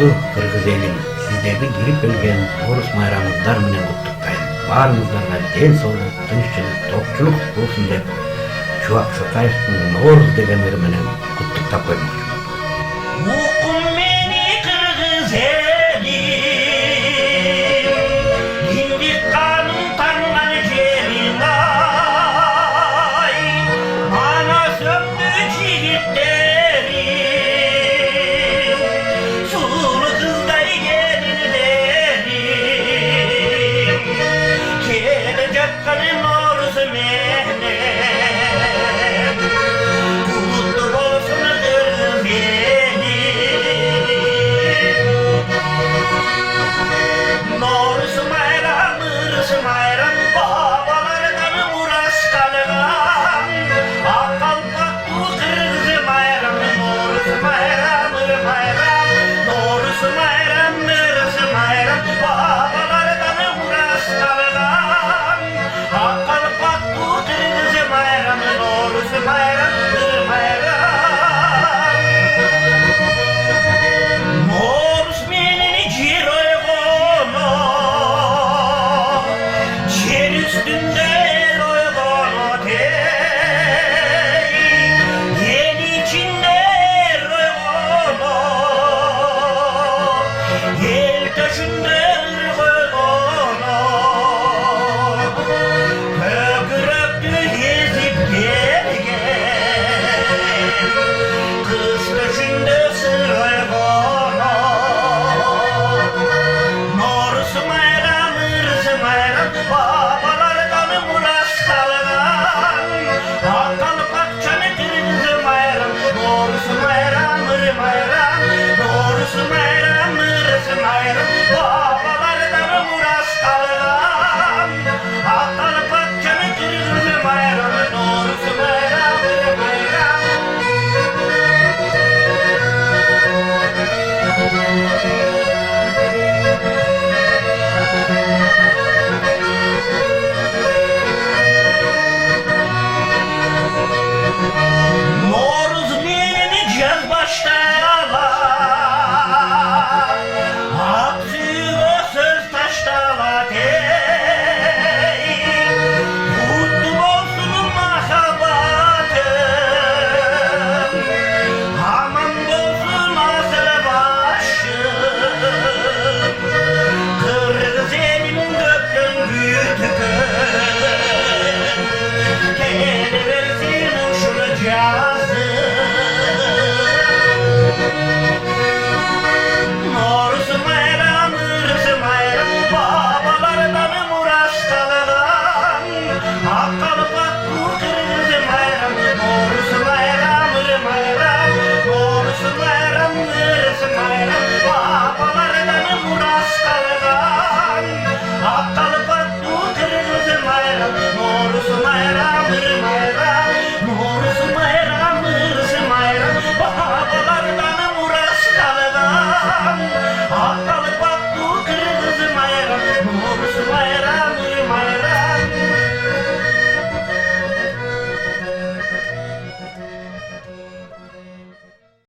Kutlu Kırgız elim, sizlerdi girip ölgen Orus bayramınızlar menen kutlukdayım. Barınızlarga den soğuk, tınççılık, tokçuluk bolsun dep Çuak Satayev'in Orus degenleri menen kutlukta koymuş. Ukum meni Kırgız elim, indik kanım tangan jerin ay, bana söndü jigitlerim, sulu kızday gelinlerim, gelecek kanım Orus menem, kutlu olsun Kırgız elim. Norus bayram, ırıs bayram, babalardan uğraş kalgan. Akal patlu Kırgız bayram, Norus bayram, ır bayram. Norus bayram, ırıs bayram, babalardan uğraş kalgan. Akal patlu Kırgız bayram, Norus bayram, ır bayram. Norus menini ciroy gono, yer üstünde eroy gono dey, yer içinde eroy gono, el taşında eroy gono, köküröktü gezip gelgen, kız taşında sıroy gono. Norus bayram, ırıs bayram, babalardan muras kalgan. Akal pakçanı Kırgız bayram, Norus bayram, ır bayram. Norus bayram, ırıs bayram, babalardan muras kalgan. Akal pakçanı Kırgız bayram, Norus bayram, ır bayram. Noruz menini caz baştalar, Aksu'ya söz taştalar dey, kutlu olsun mahabatım, aman olsun asıl başım, Kırgız elim gökten büyütüküm, geliversin uşunu cazım. Norus bayram, ırıs bayram, babalardan muras kalgan. Akal patlu Kırgız bayram, Norus bayram, ır bayram. Norus bayram, ırıs bayram, babalardan muras kalgan. Akal patlu Kırgız bayram,